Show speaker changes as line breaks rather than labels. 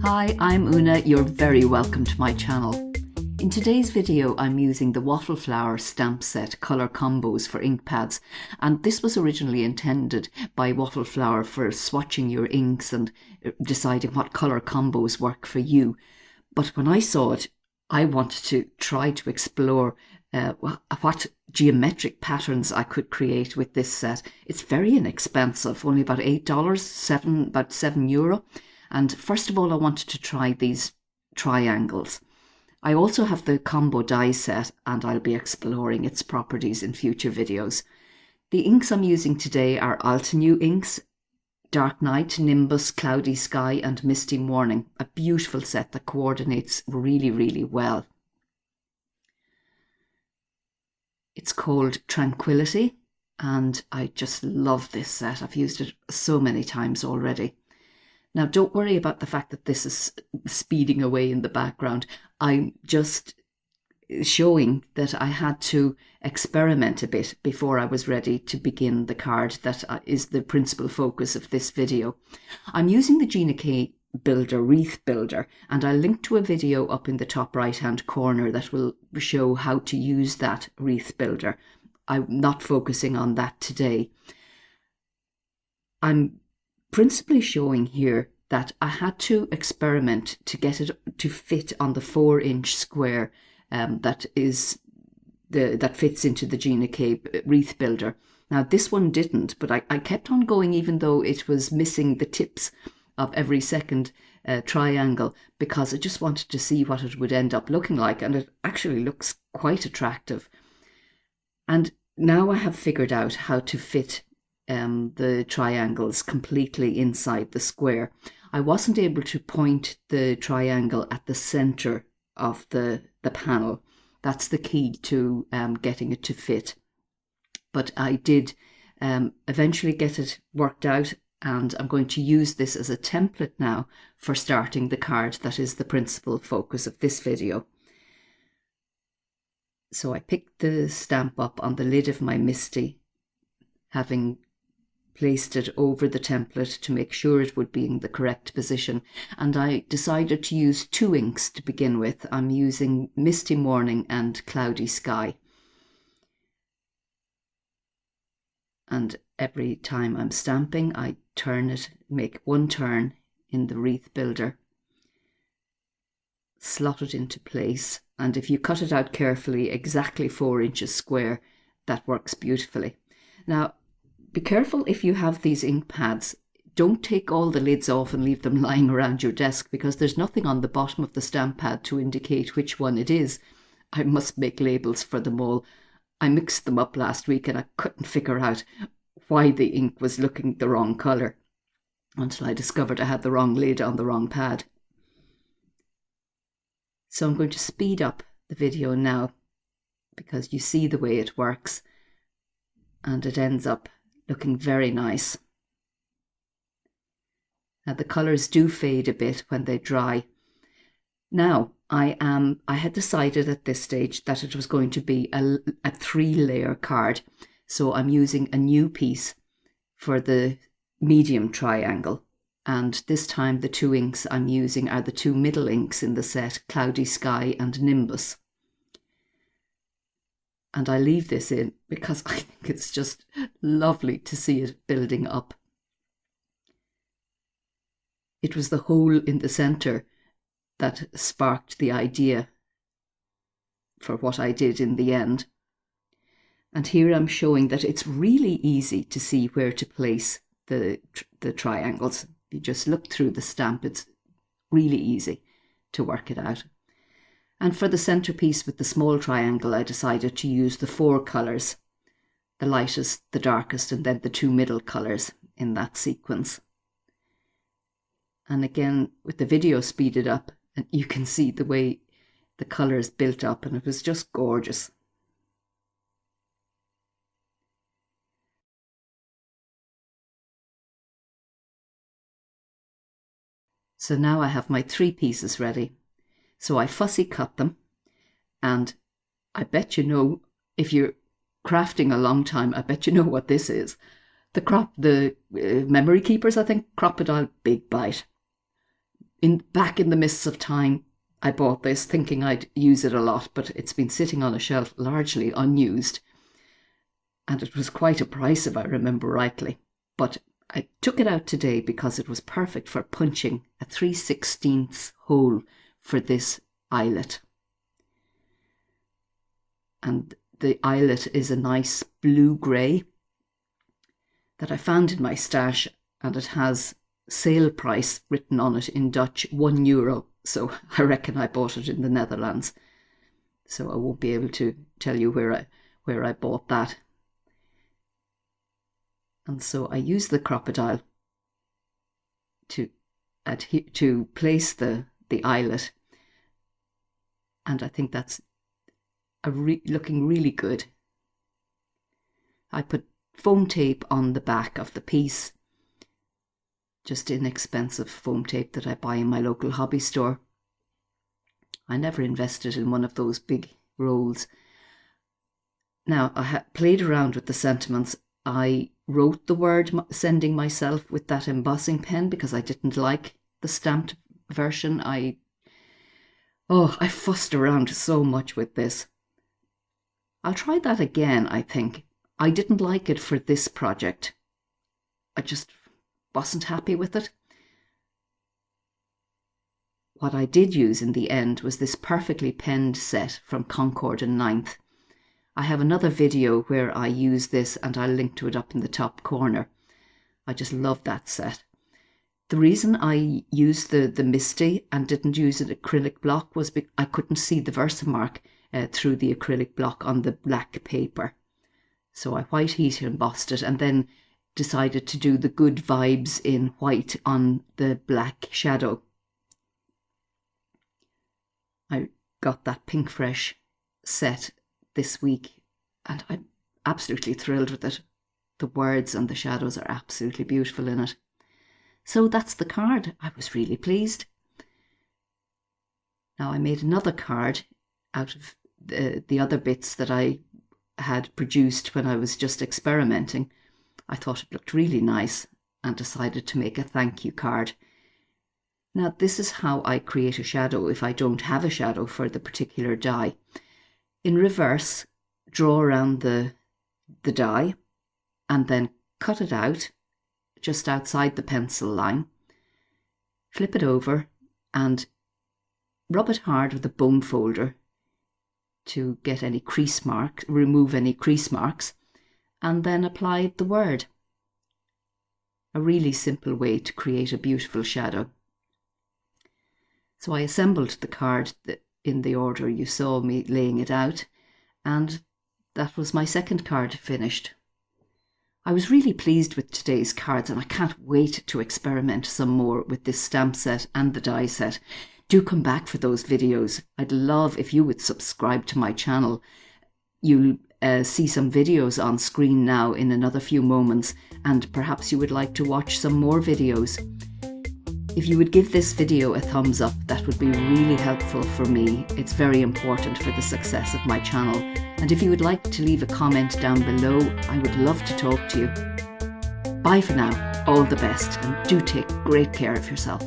Hi, I'm Una. You're very welcome to my channel. In today's video, I'm using the Waffle Flower stamp set colour combos for Inkpads, and this was originally intended by Waffle Flower for swatching your inks and deciding what colour combos work for you. But when I saw it, I wanted to try to explore what geometric patterns I could create with this set. It's very inexpensive, only about $8, about €7. And first of all, I wanted to try these triangles. I also have the combo die set, and I'll be exploring its properties in future videos. The inks I'm using today are Altenew inks, Dark Night, Nimbus, Cloudy Sky and Misty Morning. A beautiful set that coordinates really, really well. It's called Tranquility, and I just love this set. I've used it so many times already. Now, don't worry about the fact that this is speeding away in the background. I'm just showing that I had to experiment a bit before I was ready to begin the card that is the principal focus of this video. I'm using the Gina K builder, wreath builder, and I'll link to a video up in the top right hand corner that will show how to use that wreath builder. I'm not focusing on that today. I'm principally showing here that I had to experiment to get it to fit on the 4-inch square that fits into the Gina K wreath builder. Now this one didn't, but I kept on going even though it was missing the tips of every second triangle, because I just wanted to see what it would end up looking like, and it actually looks quite attractive. And now I have figured out how to fit the triangles completely inside the square. I wasn't able to point the triangle at the center of the panel. That's the key to getting it to fit. But I did eventually get it worked out, and I'm going to use this as a template now for starting the card that is the principal focus of this video. So I picked the stamp up on the lid of my MISTI, having placed it over the template to make sure it would be in the correct position, and I decided to use 2 inks to begin with. I'm using Misty Morning and Cloudy Sky, and every time I'm stamping I turn it, make one turn in the wreath builder, slot it into place, and if you cut it out carefully, exactly 4 inches square, that works beautifully. Now be careful if you have these ink pads. Don't take all the lids off and leave them lying around your desk, because there's nothing on the bottom of the stamp pad to indicate which one it is. I must make labels for them all. I mixed them up last week and I couldn't figure out why the ink was looking the wrong colour until I discovered I had the wrong lid on the wrong pad. So I'm going to speed up the video now because you see the way it works, and it ends up looking very nice. Now the colours do fade a bit when they dry. Now I had decided at this stage that it was going to be a 3-layer card, so I'm using a new piece for the medium triangle, and this time the 2 inks I'm using are the 2 middle inks in the set, Cloudy Sky and Nimbus. And I leave this in because I think it's just lovely to see it building up. It was the hole in the centre that sparked the idea for what I did in the end. And here I'm showing that it's really easy to see where to place the triangles. You just look through the stamp, it's really easy to work it out. And for the centerpiece with the small triangle, I decided to use the 4 colours, the lightest, the darkest, and then the 2 middle colours in that sequence. And again, with the video speeded up, and you can see the way the colours built up, and it was just gorgeous. So now I have my 3 pieces ready. So I fussy cut them, and I bet you know, if you're crafting a long time, I bet you know what this is. The memory keepers, I think, Crocodile Big Bite. back in the mists of time, I bought this thinking I'd use it a lot, but it's been sitting on a shelf largely unused. And it was quite a price if I remember rightly. But I took it out today because it was perfect for punching a 3/16 hole for this eyelet. And the eyelet is a nice blue-grey that I found in my stash, and it has sale price written on it in Dutch, €1. So I reckon I bought it in the Netherlands. So I won't be able to tell you where I bought that. And so I use the crocodile to place the eyelet, and I think that's looking really good. I put foam tape on the back of the piece, just inexpensive foam tape that I buy in my local hobby store. I never invested in one of those big rolls. Now, I played around with the sentiments. I wrote the word sending myself with that embossing pen because I didn't like the stamped version. I fussed around so much with this. I'll try that again, I think. I didn't like it for this project. I just wasn't happy with it. What I did use in the end was this perfectly penned set from Concord and 9th. I have another video where I use this, and I'll link to it up in the top corner. I just love that set. The reason I used the MISTI and didn't use an acrylic block was because I couldn't see the Versamark through the acrylic block on the black paper. So I white heat embossed it and then decided to do the good vibes in white on the black shadow. I got that Pinkfresh set this week and I'm absolutely thrilled with it. The words and the shadows are absolutely beautiful in it. So that's the card. I was really pleased. Now I made another card out of the other bits that I had produced when I was just experimenting. I thought it looked really nice and decided to make a thank you card. Now this is how I create a shadow if I don't have a shadow for the particular die. In reverse, draw around the die and then cut it out just outside the pencil line. Flip it over and rub it hard with a bone folder to get any crease marks, remove any crease marks, and then apply the word. A really simple way to create a beautiful shadow. So I assembled the card in the order you saw me laying it out, and that was my second card finished. I was really pleased with today's cards and I can't wait to experiment some more with this stamp set and the die set. Do come back for those videos. I'd love if you would subscribe to my channel. You'll see some videos on screen now in another few moments, and perhaps you would like to watch some more videos. If you would give this video a thumbs up, that would be really helpful for me. It's very important for the success of my channel. And if you would like to leave a comment down below, I would love to talk to you. Bye for now, all the best, and do take great care of yourself.